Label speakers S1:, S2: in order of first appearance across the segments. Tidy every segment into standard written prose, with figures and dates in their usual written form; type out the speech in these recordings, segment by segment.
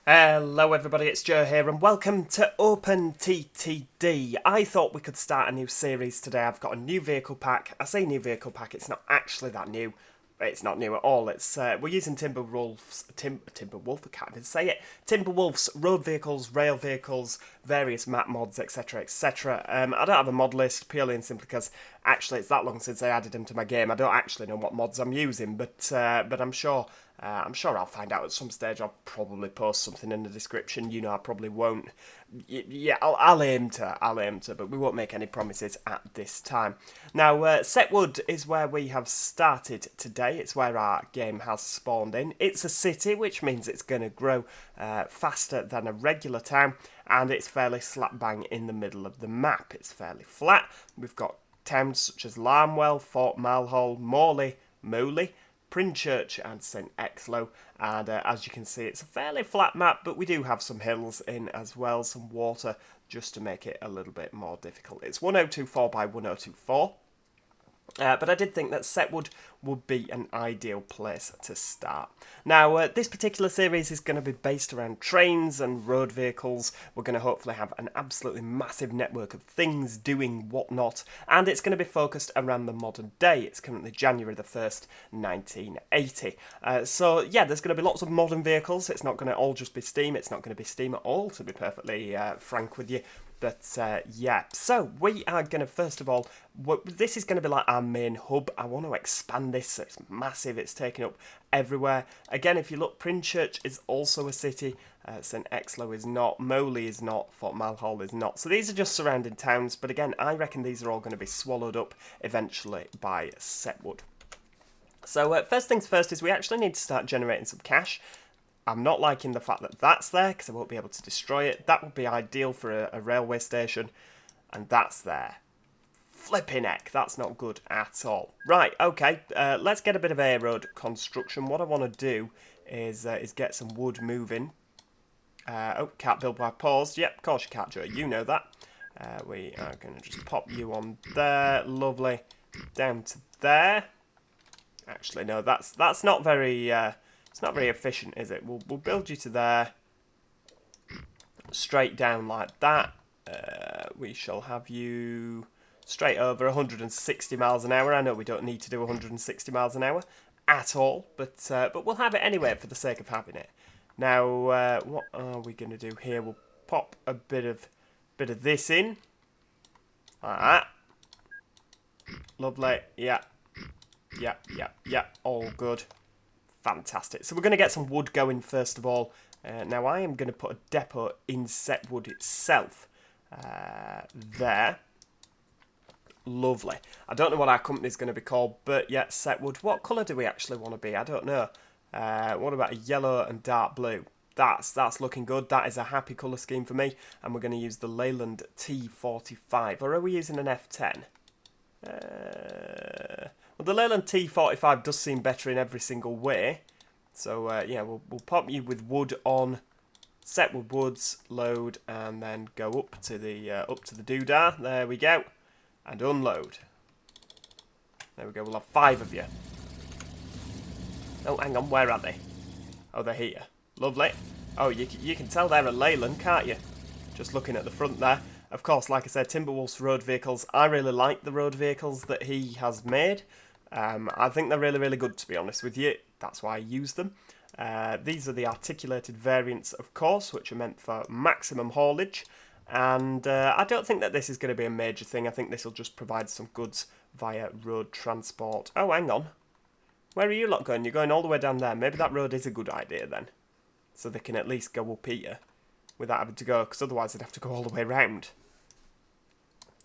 S1: Hello everybody, it's Joe here and welcome to OpenTTD. I thought we could start a new series today. I've got a new vehicle pack. I say new vehicle pack, it's not actually that new. It's not new at all. It's we're using Timberwolf's Timberwolf. I can't even say it. Timberwolf's road vehicles, rail vehicles, various map mods, etc., etc. I don't have a mod list purely and simply because actually it's that long since I added them to my game. I don't actually know what mods I'm using, but I'm sure I'll find out at some stage. I'll probably post something in the description. You know, I probably won't. Yeah, I'll aim to, but we won't make any promises at this time. Now, Setwood is where we have started today. It's where our game has spawned in. It's a city, which means it's going to grow faster than a regular town, and it's fairly slap bang in the middle of the map. It's fairly flat. We've got towns such as Larnwell, Fort Malhol, Morley, Mooley, Princhurch and St Exlo, and as you can see it's a fairly flat map, but we do have some hills in as well, some water, just to make it a little bit more difficult. It's 1024 by 1024. But I did think that Setwood would be an ideal place to start. Now, this particular series is going to be based around trains and road vehicles. We're going to hopefully have an absolutely massive network of things doing whatnot, and it's going to be focused around the modern day. It's currently January the 1st, 1980. So, yeah, there's going to be lots of modern vehicles. It's not going to all just be steam. It's not going to be steam at all, to be perfectly frank with you. But yeah, so we are going to, first of all, this is going to be like our main hub. I want to expand this. It's massive. It's taken up everywhere. Again, if you look, Princhurch is also a city. St Exlo is not. Moley is not. Fort Malhol is not. So these are just surrounding towns. But again, I reckon these are all going to be swallowed up eventually by Setwood. So first things first is we actually need to start generating some cash. I'm not liking the fact that that's there because I won't be able to destroy it. That would be ideal for a railway station. And that's there. Flipping heck, that's not good at all. Right, okay, let's get a bit of air road construction. What I want to do is get some wood moving. Oh, can't build by pause. Yep, of course you can't, Joe. You know that. We are going to just pop you on there. Lovely. Down to there. Actually, no, that's not very... it's not very efficient, is it? We'll build you to there. Straight down like that. We shall have you straight over 160 miles an hour. I know we don't need to do 160 miles an hour at all, but we'll have it anyway for the sake of having it. Now, what are we going to do here? We'll pop a bit of this in. Like that. Lovely. Yeah. All good. Fantastic. So we're going to get some wood going first of all. Now I am going to put a depot in Setwood itself. There. Lovely. I don't know what our company is going to be called, but yeah, Setwood. What colour do we actually want to be? I don't know. What about a yellow and dark blue? That's looking good. That is a happy colour scheme for me. And we're going to use the Leyland T45. Or are we using an F10? Well, the Leyland T45 does seem better in every single way. So, yeah, we'll pop you with wood on. Setwood woods, load, and then go up to the doodah. There we go. And unload. There we go. We'll have 5 of you. Oh, hang on. Where are they? Oh, they're here. Lovely. Oh, you can tell they're a Leyland, can't you? Just looking at the front there. Of course, like I said, Timberwolf's road vehicles. I really like the road vehicles that he has made. I think they're really, really good, to be honest with you. That's why I use them. These are the articulated variants, of course, which are meant for maximum haulage. And I don't think that this is going to be a major thing. I think this will just provide some goods via road transport. Oh, hang on. Where are you lot going? You're going all the way down there. Maybe that road is a good idea then. So they can at least go up here without having to go, because otherwise they'd have to go all the way round.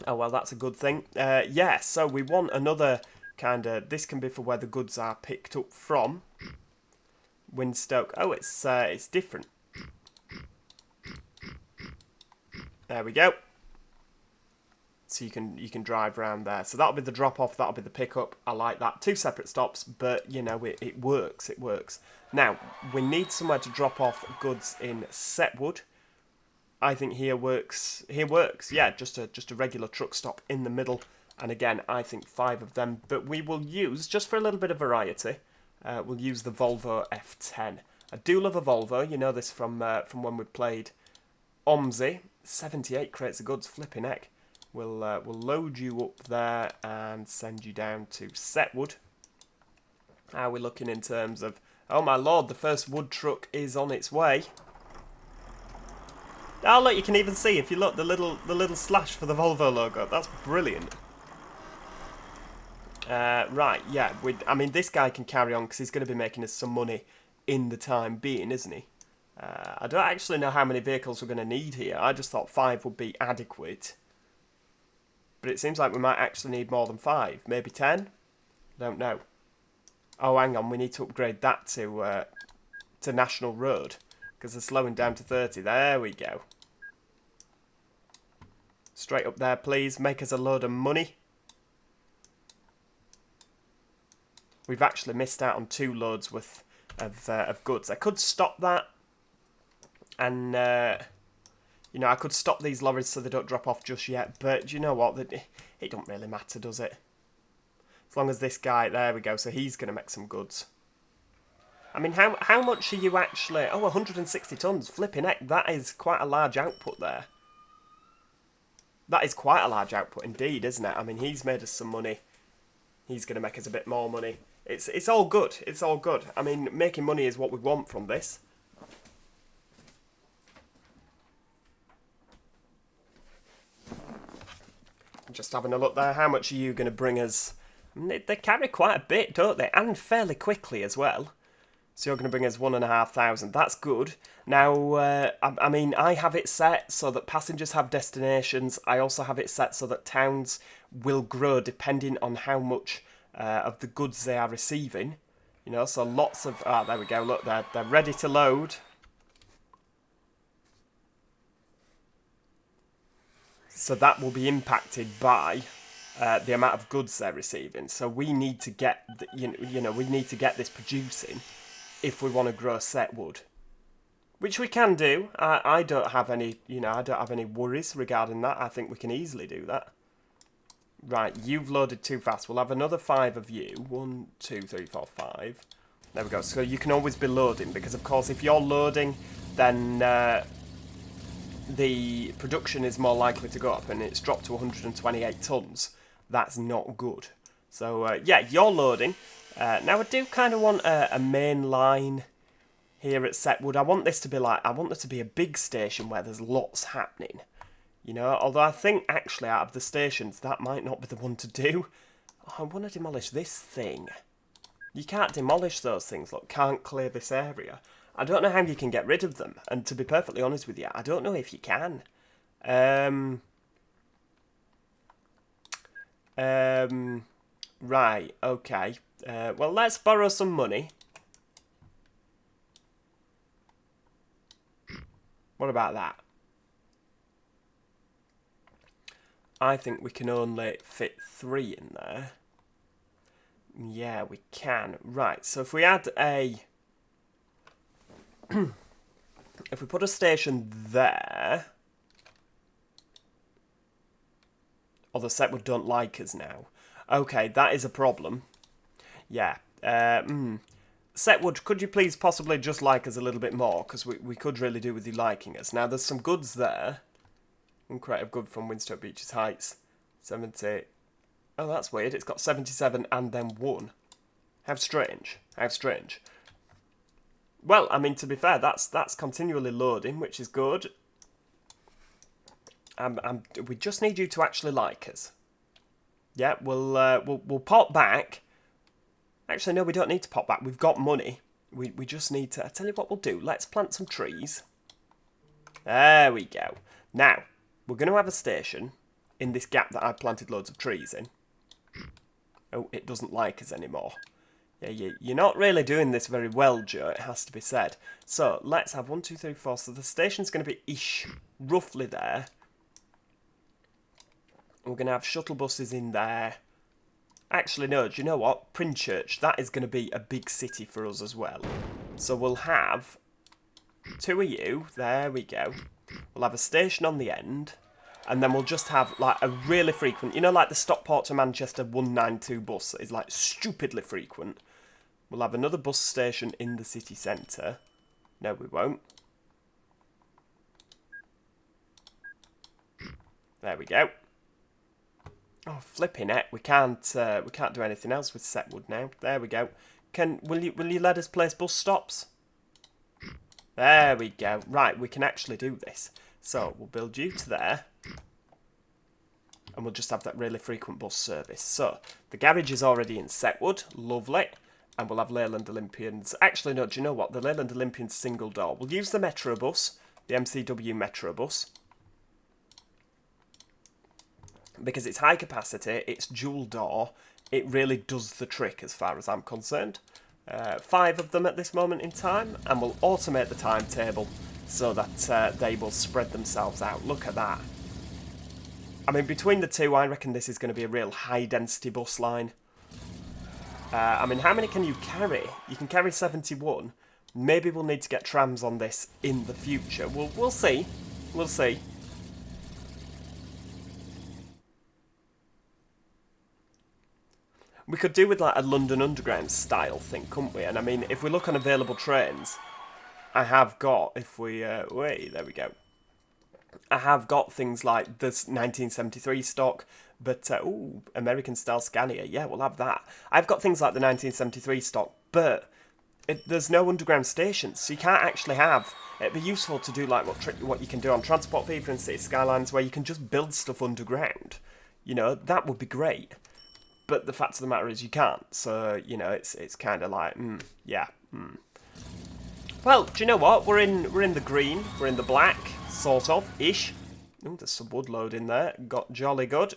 S1: Oh, well, that's a good thing. Yeah, so we want another kind of... This can be for where the goods are picked up from. Windstoke. Oh, it's different. There we go. So you can drive around there. So that'll be the drop-off, that'll be the pick-up. I like that. 2 separate stops, but, you know, it works. It works. Now, we need somewhere to drop off goods in Setwood. I think here works. Yeah, just a regular truck stop in the middle. And again, I think 5 of them. But we will use, just for a little bit of variety, we'll use the Volvo F10. I do love a Volvo. You know this from when we played OMSI. 78 crates of goods, flipping heck. We'll load you up there and send you down to Setwood. How are we looking in terms of... Oh my lord, the first wood truck is on its way. Oh look, you can even see, if you look, the little slash for the Volvo logo. That's brilliant. Right, yeah. I mean, this guy can carry on because he's going to be making us some money in the time being, isn't he? I don't actually know how many vehicles we're going to need here. I just thought 5 would be adequate. But it seems like we might actually need more than 5. Maybe 10? I don't know. Oh, hang on. We need to upgrade that to National Road. Because they're slowing down to 30. There we go. Straight up there, please. Make us a load of money. We've actually missed out on 2 loads worth of goods. I could stop that. And, you know, I could stop these lorries so they don't drop off just yet. But, you know what? It don't really matter, does it? As long as this guy... There we go. So he's going to make some goods. I mean, how much are you actually... Oh, 160 tons. Flipping heck. That is quite a large output there. That is quite a large output indeed, isn't it? I mean, he's made us some money. He's going to make us a bit more money. It's all good. It's all good. I mean, making money is what we want from this. Just having a look there. How much are you going to bring us? I mean, they carry quite a bit, don't they? And fairly quickly as well. So you're going to bring us 1,500. That's good. Now, I mean, I have it set so that passengers have destinations. I also have it set so that towns will grow depending on how much of the goods they are receiving. You know, so lots of... Ah, there we go. Look, they're ready to load. So that will be impacted by the amount of goods they're receiving. So we need to get, you know, we need to get this producing if we want to grow Setwood, which we can do. I don't have any, you know, I don't have any worries regarding that. I think we can easily do that. Right, you've loaded too fast. We'll have another 5 of you. 1, 2, 3, 4, 5. There we go. So you can always be loading because, of course, if you're loading, then the production is more likely to go up, and it's dropped to 128 tons. That's not good. So, yeah, you're loading. Now, I do kind of want a main line here at Setwood. I want this to be like, I want there to be a big station where there's lots happening. You know, although I think, actually, out of the stations, that might not be the one to do. Oh, I want to demolish this thing. You can't demolish those things. Look, can't clear this area. I don't know how you can get rid of them. And to be perfectly honest with you, I don't know if you can. Right, okay. Well, let's borrow some money. What about that? I think we can only fit 3 in there. Yeah, we can. Right, so if we add a... if we put a station there... Or the Setwood don't like us now. Okay, that is a problem. Yeah. Setwood, could you please possibly just like us a little bit more? Because we could really do with you liking us. Now, there's some goods there. One crate of good from Winstoke Beaches Heights. 70. Oh, that's weird. It's got 77 and then 1. How strange. How strange. Well, I mean, to be fair, that's continually loading, which is good. We just need you to actually like us. Yeah, we'll pop back. Actually, no, we don't need to pop back. We've got money. We just need to... I tell you what we'll do. Let's plant some trees. There we go. Now, we're going to have a station in this gap that I've planted loads of trees in. Oh, it doesn't like us anymore. Yeah, you're not really doing this very well, Joe, it has to be said. So, let's have 1, 2, 3, 4. So the station's going to be roughly there. We're going to have shuttle buses in there. Actually, no, do you know what? Princhurch, that is going to be a big city for us as well. So we'll have 2 of you. There we go. We'll have a station on the end. And then we'll just have, like, a really frequent... You know, like the Stockport to Manchester 192 bus is, like, stupidly frequent. We'll have another bus station in the city centre. No, we won't. There we go. Oh, flipping it! We can't do anything else with Setwood now. There we go. Will you let us place bus stops? There we go. Right, we can actually do this. So we'll build you to there, and we'll just have that really frequent bus service. So the garage is already in Setwood. Lovely. And we'll have Leyland Olympians. Actually, no. Do you know what? The Leyland Olympians single door. We'll use the Metro bus, the MCW Metro bus. Because it's high capacity, it's dual door, it really does the trick as far as I'm concerned. 5 of them at this moment in time, and we'll automate the timetable so that they will spread themselves out. Look at that. I mean, between the two, I reckon this is going to be a real high-density bus line. I mean, how many can you carry? You can carry 71. Maybe we'll need to get trams on this in the future. We'll see. We'll see. We could do with like a London Underground style thing, couldn't we? And I mean, if we look on available trains, I have got, if we, wait, there we go. I have got things like this 1973 stock, but, ooh, American style Scania, yeah, we'll have that. I've got things like the 1973 stock, but there's no underground stations, so you can't actually have, it'd be useful to do like what you can do on Transport Fever and City Skylines, where you can just build stuff underground. You know, that would be great. But the fact of the matter is you can't, so, you know, it's kind of like, yeah. Well, do you know what? We're in the green, we're in the black, sort of, ish. Oh, there's some wood load in there, got jolly good.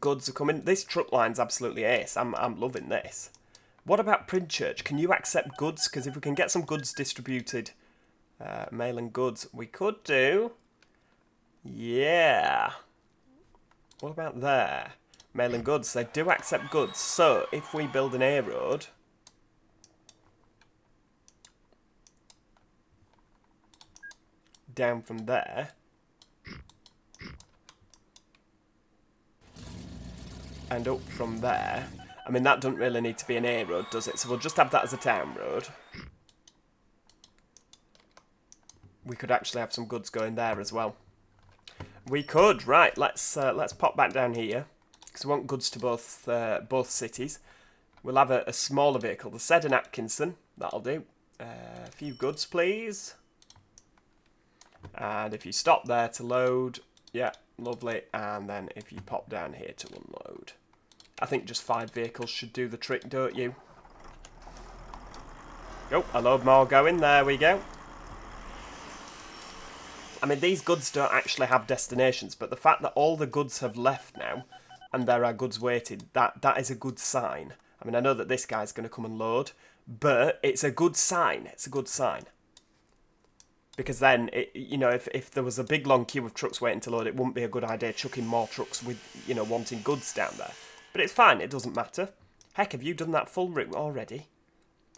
S1: Goods are coming. This truck line's absolutely ace, I'm loving this. What about Princhurch? Can you accept goods? Because if we can get some goods distributed, mail and goods, we could do. Yeah. What about there? Mail and goods. They do accept goods. So, if we build an A road, down from there, and up from there, I mean, that doesn't really need to be an A road, does it? So we'll just have that as a town road. We could actually have some goods going there as well. We could, right? Let's pop back down here because we want goods to both cities. We'll have a smaller vehicle, the Seddon Atkinson. That'll do. A few goods, please. And if you stop there to load, yeah, lovely. And then if you pop down here to unload, I think just 5 vehicles should do the trick, don't you? Oh, a load more going. There we go. I mean, these goods don't actually have destinations, but the fact that all the goods have left now, and there are goods waiting, that is a good sign. I mean, I know that this guy's going to come and load, but it's a good sign. It's a good sign. Because then, you know, if there was a big long queue of trucks waiting to load, it wouldn't be a good idea chucking more trucks with, you know, wanting goods down there. But it's fine, it doesn't matter. Heck, have you done that full route already?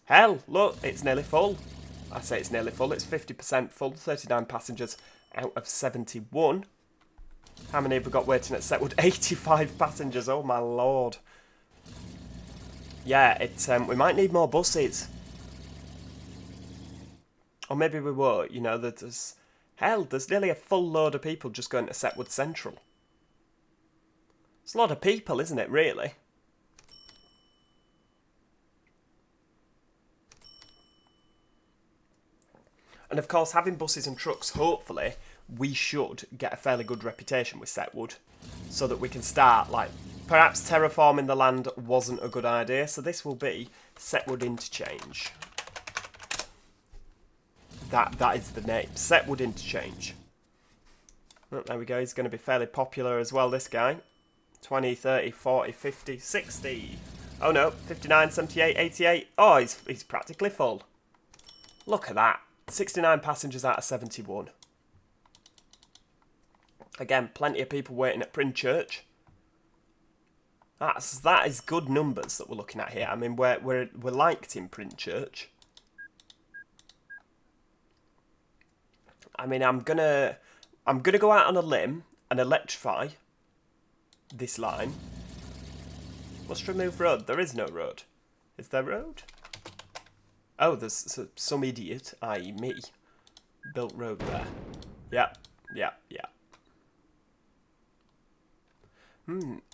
S1: Hell, look, it's nearly full. I say it's nearly full, it's 50% full, 39 passengers out of 71. How many have we got waiting at Setwood? 85 passengers, oh my lord. Yeah, we might need more buses. Or maybe we won't, you know, there's nearly a full load of people just going to Setwood Central. It's a lot of people, isn't it, really? And of course, having buses and trucks, hopefully, we should get a fairly good reputation with Setwood. So that we can start, like, perhaps terraforming the land wasn't a good idea. So this will be Setwood Interchange. That is the name. Setwood Interchange. Oh, there we go. He's going to be fairly popular as well, this guy. 20, 30, 40, 50, 60. Oh no, 59, 78, 88. Oh, he's practically full. Look at that. 69 passengers out of 71. Again, plenty of people waiting at Princhurch. That is good numbers that we're looking at here. I mean, we're liked in Princhurch. I mean, I'm gonna go out on a limb and electrify this line. Must remove road. There is no road. Is there road? Oh, there's some idiot, i.e. me, built road there. Yep, yep, yep.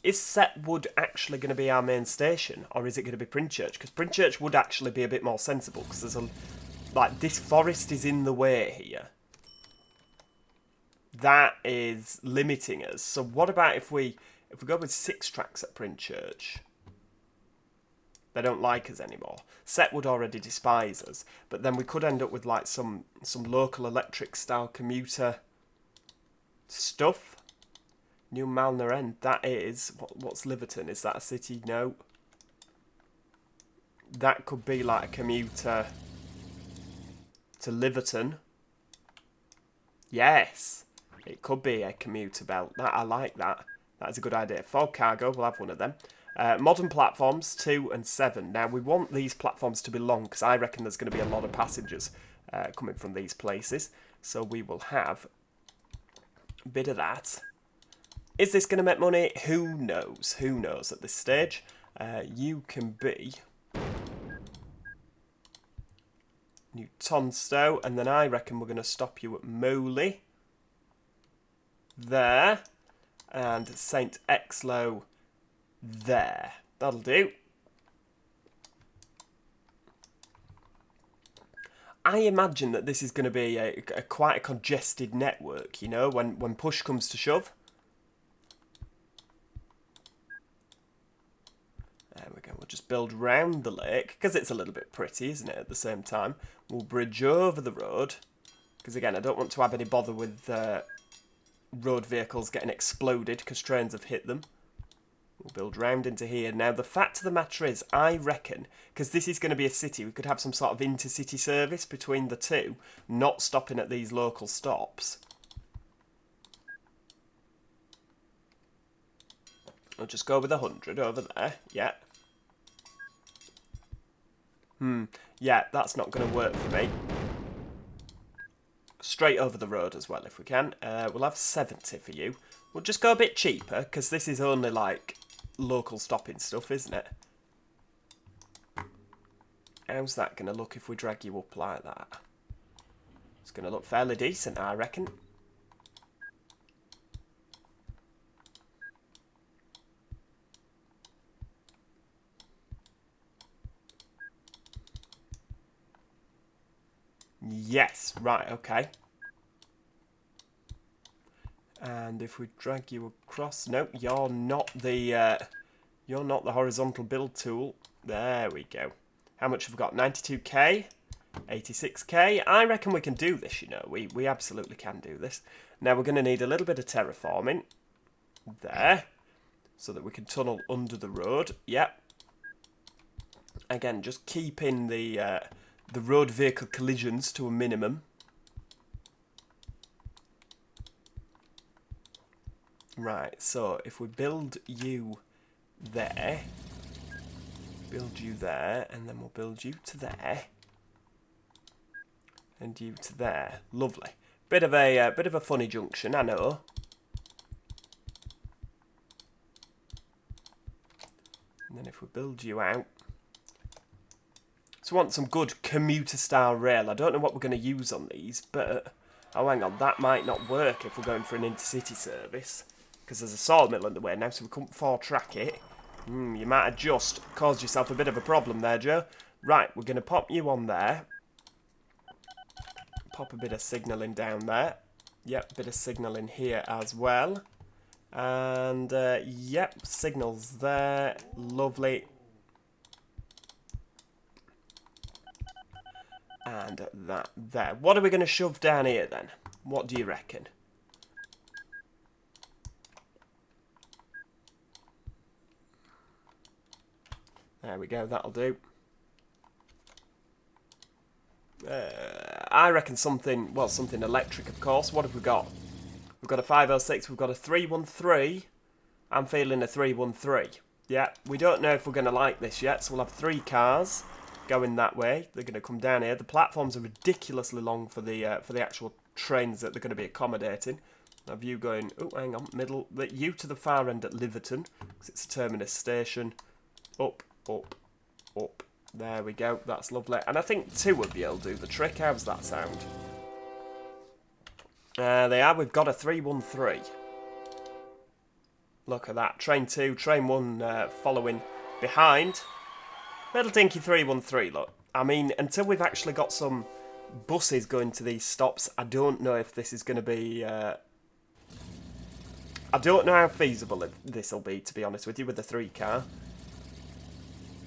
S1: Is Setwood actually going to be our main station, or is it going to be Princhurch? Because Princhurch would actually be a bit more sensible, because there's a... Like, this forest is in the way here. That is limiting us. So what about if we go with 6 tracks at Princhurch? They don't like us anymore. Setwood already despise us, but then we could end up with like some local electric style commuter stuff. New Malner End. That is what's Liverton? Is that a city? No. That could be like a commuter to Liverton. Yes, it could be a commuter belt. That I like that. That's a good idea. Ford Cargo, we'll have one of them. Modern platforms 2 and 7. Now we want these platforms to be long because I reckon there's going to be a lot of passengers coming from these places. So we will have a bit of that. Is this going to make money? Who knows? Who knows at this stage? You can be New Tonstow, and then I reckon we're going to stop you at Moley. There. And St. Exlow there. That'll do. I imagine that this is going to be a quite a congested network, you know, when push comes to shove. There we go. We'll just build round the lake, because it's a little bit pretty, isn't it, at the same time. We'll bridge over the road, because, again, I don't want to have any bother with road vehicles getting exploded, because trains have hit them. We'll build round into here. Now, the fact of the matter is, I reckon, because this is going to be a city, we could have some sort of intercity service between the two, not stopping at these local stops. I'll just go with 100 over there. Yeah. Yeah, that's not going to work for me. Straight over the road as well, if we can. We'll have 70 for you. We'll just go a bit cheaper, because this is only, like, local stopping stuff, isn't it? How's that going to look if we drag you up like that? It's going to look fairly decent, I reckon. Yes, right, okay. And if we drag you across, no, you're not the horizontal build tool. There we go. How much have we got? 92k, 86k. I reckon we can do this. You know, we absolutely can do this. Now we're going to need a little bit of terraforming there, so that we can tunnel under the road. Yep. Again, just keeping the road vehicle collisions to a minimum. Right, so if we build you there, and then we'll build you to there, and you to there. Lovely. Bit of a funny junction, I know. And then if we build you out, so we want some good commuter-style rail. I don't know what we're going to use on these, but... Oh, hang on, that might not work if we're going for an intercity service. Because there's a sawmill in the way now, so we couldn't 4-track it. You might have just caused yourself a bit of a problem there, Joe. Right, we're going to pop you on there. Pop a bit of signalling down there. Yep, a bit of signalling here as well. And, yep, signals there. Lovely. And that there. What are we going to shove down here then? What do you reckon? There we go, that'll do. I reckon something, well, something electric, of course. What have we got? We've got a 506, we've got a 313. I'm feeling a 313. Yeah, we don't know if we're going to like this yet, so we'll have 3 cars going that way. They're going to come down here. The platforms are ridiculously long for the actual trains that they're going to be accommodating. Have you going, oh, hang on, middle, you to the far end at Liverton, because it's a terminus station. Up, up, up, There we go. That's lovely. And I think 2 of you will do the trick. How's that sound? They are. We've got a 313. Look at that. Train 2, train 1 following behind. Little dinky 313, look. I mean, until we've actually got some buses going to these stops, I don't know if this is going to be... I don't know how feasible this will be, to be honest with you, with the 3 car.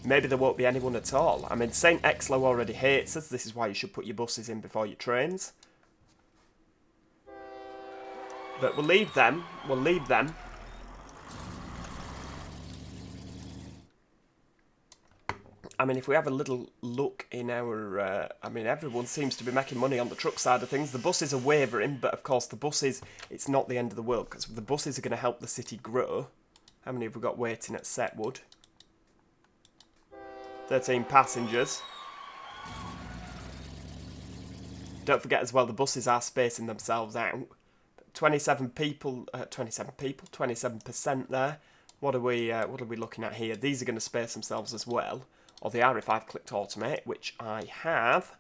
S1: Maybe there won't be anyone at all. I mean, St. Exlo already hates us. This is why you should put your buses in before your trains. But we'll leave them. We'll leave them. I mean, if we have a little look in our... I mean, everyone seems to be making money on the truck side of things. The buses are wavering, but of course the buses, it's not the end of the world, because the buses are going to help the city grow. How many have we got waiting at Setwood? 13 passengers. Don't forget as well, the buses are spacing themselves out. 27 people, 27% there. What are we looking at here? These are going to space themselves as well. Or they are if I've clicked automate, which I have.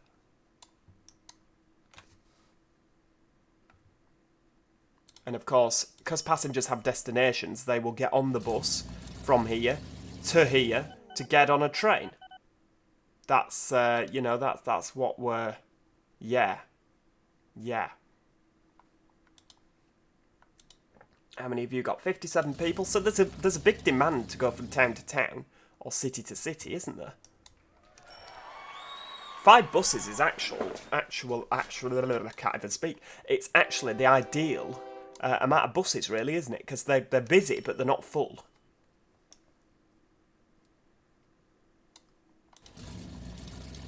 S1: And of course, because passengers have destinations, they will get on the bus from here to here to get on a train. That's, you know, that's what we're... Yeah. Yeah. How many of you got? 57 people. So there's a big demand to go from town to town. Or city to city, isn't there? 5 buses is actual, I can't even speak. It's actually the ideal amount of buses, really, isn't it? Because they're busy, but they're not full.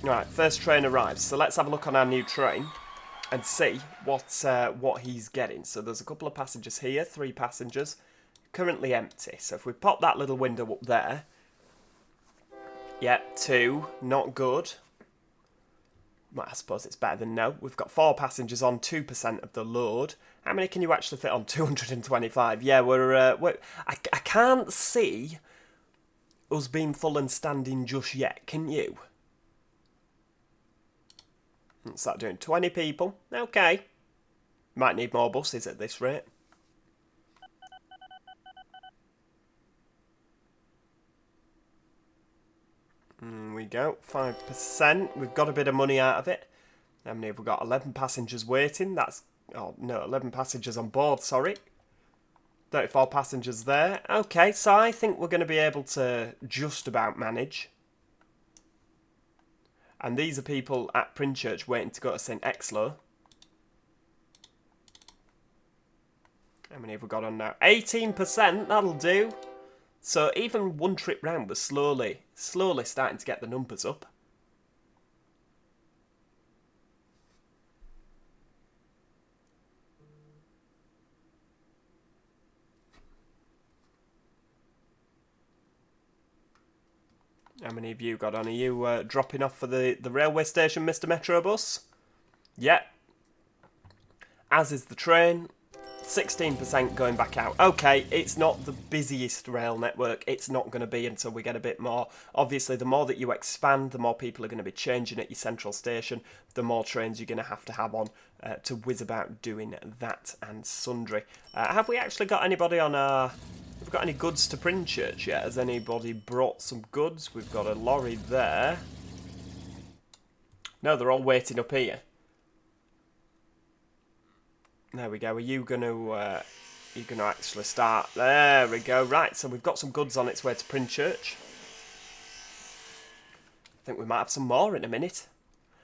S1: Right, first train arrives. So let's have a look on our new train and see what he's getting. So there's a couple of passengers here, 3 passengers, currently empty. So if we pop that little window up there, yeah, 2, not good. Well, I suppose it's better than no. We've got 4 passengers on 2% of the load. How many can you actually fit on? 225. Yeah, I can't see us being full and standing just yet, can you? What's that doing? 20 people? Okay. Might need more buses at this rate. We go, 5%. We've got a bit of money out of it. How many have we got? 11 passengers waiting. That's, oh no, 11 passengers on board, sorry. 34 passengers there. Okay, so I think we're going to be able to just about manage. And these are people at Princhurch waiting to go to St. Exlo. How many have we got on now? 18%, that'll do. So even one trip round, we're slowly starting to get the numbers up. How many of you got on? Are you dropping off for the railway station, Mr. Metrobus? Yep. As is the train. 16% going back out. Okay, it's not the busiest rail network. It's not going to be until we get a bit more. Obviously, the more that you expand, the more people are going to be changing at your central station, the more trains you're going to have on to whiz about doing that and sundry. Have we actually got anybody on our... Have we got any goods to Princhurch yet? Has anybody brought some goods? We've got a lorry there. No, they're all waiting up here. There we go. Are you going to actually start? There we go. Right, so we've got some goods on its way to Princhurch. I think we might have some more in a minute.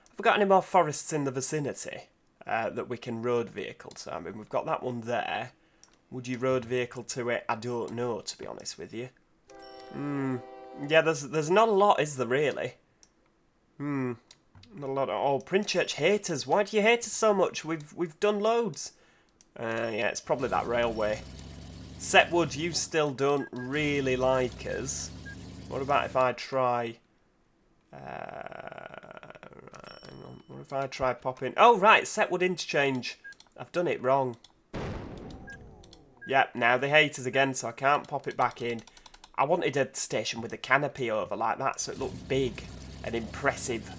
S1: Have we got any more forests in the vicinity that we can road vehicle to? I mean, we've got that one there. Would you road vehicle to it? I don't know, to be honest with you. Yeah, there's not a lot, is there, really? Not a lot. Oh, Princhurch haters. Why do you hate us so much? We've done loads. Yeah, it's probably that railway. Setwood, you still don't really like us. What about if I try... hang on. What if I try popping... Oh, right, Setwood interchange. I've done it wrong. Yep, now they hate us again, so I can't pop it back in. I wanted a station with a canopy over like that, so it looked big. and impressive.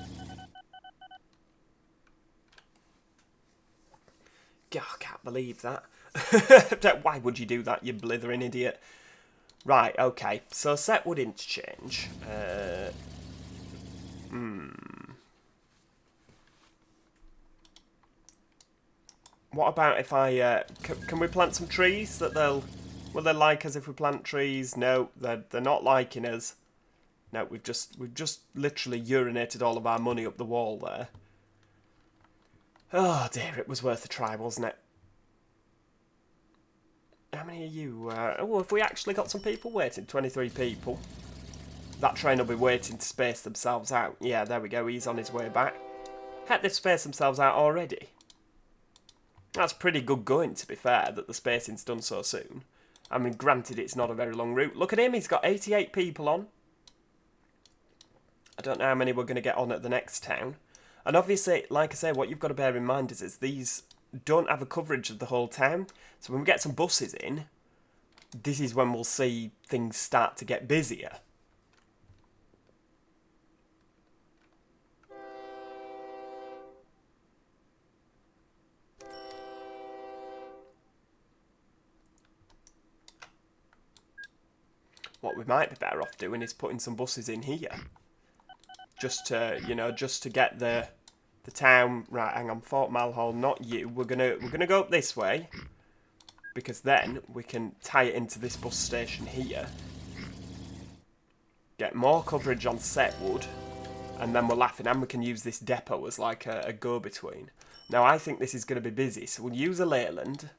S1: God, I can't believe that. Why would you do that, you blithering idiot? Right, okay. So Setwood interchange. What about if I... can we plant some trees that they'll... Will they like us if we plant trees? No, they're not liking us. No, we've just literally urinated all of our money up the wall there. Oh dear, it was worth a try, wasn't it? How many are you? Oh, have we actually got some people waiting? 23 people. That train will be waiting to space themselves out. Yeah, there we go, he's on his way back. Heck, they've spaced themselves out already. That's pretty good going, to be fair, that the spacing's done so soon. I mean, granted, it's not a very long route. Look at him, he's got 88 people on. I don't know how many we're going to get on at the next town. And obviously, like I say, what you've got to bear in mind is these don't have a coverage of the whole town. So when we get some buses in, this is when we'll see things start to get busier. What we might be better off doing is putting some buses in here. Just to, you know, just to get the town... Right, hang on, Fort Malhall, not you. We're gonna go up this way. Because then we can tie it into this bus station here. Get more coverage on Setwood. And then we're laughing, and we can use this depot as like a go-between. Now, I think this is going to be busy, so we'll use a Leyland.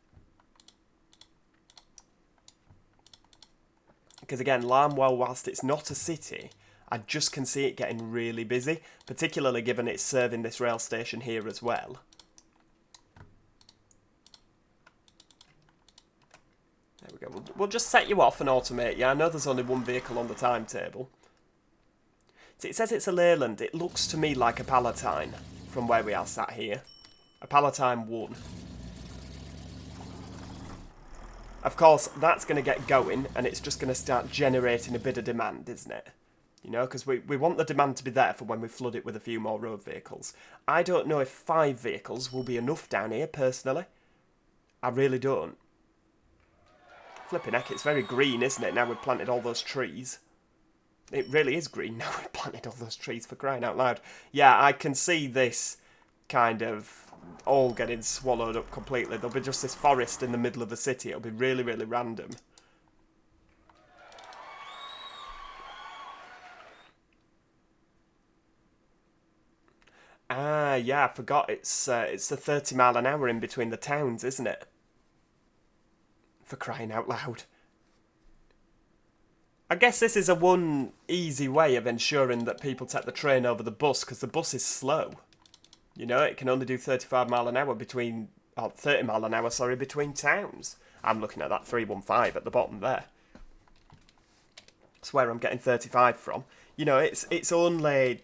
S1: Because again, Larnwell, whilst it's not a city, I just can see it getting really busy, particularly given it's serving this rail station here as well. There we go. We'll just set you off and automate you. I know there's only one vehicle on the timetable. See, it says it's a Leyland. It looks to me like a Palatine from where we are sat here. A Palatine 1. Of course, that's going to get going, and it's just going to start generating a bit of demand, isn't it? You know, because we want the demand to be there for when we flood it with a few more road vehicles. I don't know if 5 vehicles will be enough down here, personally. I really don't. Flipping heck, it's very green, isn't it, now we've planted all those trees. It really is green now we've planted all those trees, for crying out loud. Yeah, I can see this kind of all getting swallowed up completely. There'll be just this forest in the middle of the city. It'll be really, really random. Ah, yeah, I forgot. It's the 30 mile an hour in between the towns, isn't it? For crying out loud. I guess this is a one easy way of ensuring that people take the train over the bus, because the bus is slow. You know, it can only do 35 mile an hour between... Oh, 30 mile an hour, sorry, between towns. I'm looking at that 315 at the bottom there. That's where I'm getting 35 from. You know, it's only...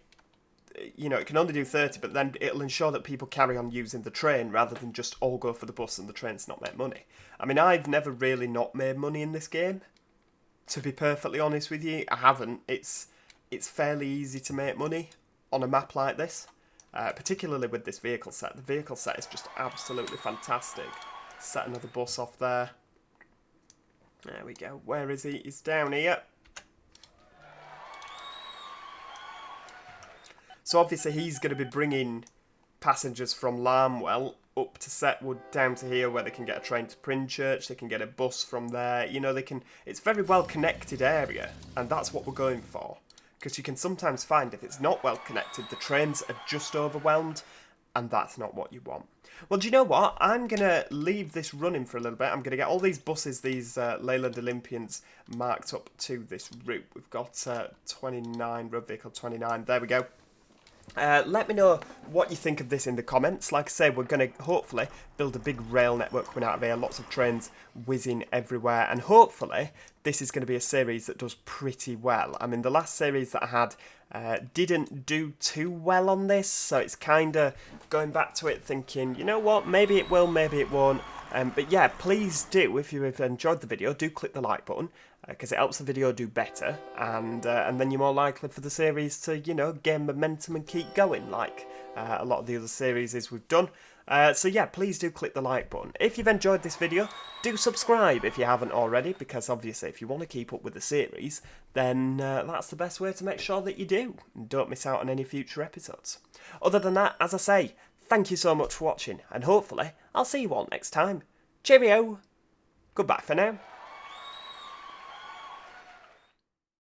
S1: You know, it can only do 30, but then it'll ensure that people carry on using the train rather than just all go for the bus and the train's not make money. I mean, I've never really not made money in this game. To be perfectly honest with you, I haven't. It's fairly easy to make money on a map like this. Particularly with this vehicle set. The vehicle set is just absolutely fantastic. Set another bus off there. There we go. Where is he? He's down here. So obviously he's going to be bringing passengers from Larnwell up to Setwood down to here where they can get a train to Princhurch, they can get a bus from there. You know, they can. It's a very well connected area, and that's what we're going for. Because you can sometimes find if it's not well connected, the trains are just overwhelmed, and that's not what you want. Well, do you know what? I'm going to leave this running for a little bit. I'm going to get all these buses, these Leyland Olympians, marked up to this route. We've got 29, road vehicle 29. There we go. Let me know what you think of this in the comments. Like I say, we're going to hopefully build a big rail network coming out of here. Lots of trains whizzing everywhere. And hopefully this is going to be a series that does pretty well. I mean, the last series that I had didn't do too well on this. So it's kind of going back to it thinking, you know what, maybe it will, maybe it won't. But yeah, please do, if you have enjoyed the video, do click the like button, because it helps the video do better, and then you're more likely for the series to, you know, gain momentum and keep going, like a lot of the other series we've done. So yeah, please do click the like button. If you've enjoyed this video, do subscribe if you haven't already, because obviously if you want to keep up with the series, then that's the best way to make sure that you do, and don't miss out on any future episodes. Other than that, as I say, thank you so much for watching, and hopefully I'll see you all next time. Cheerio! Goodbye for now.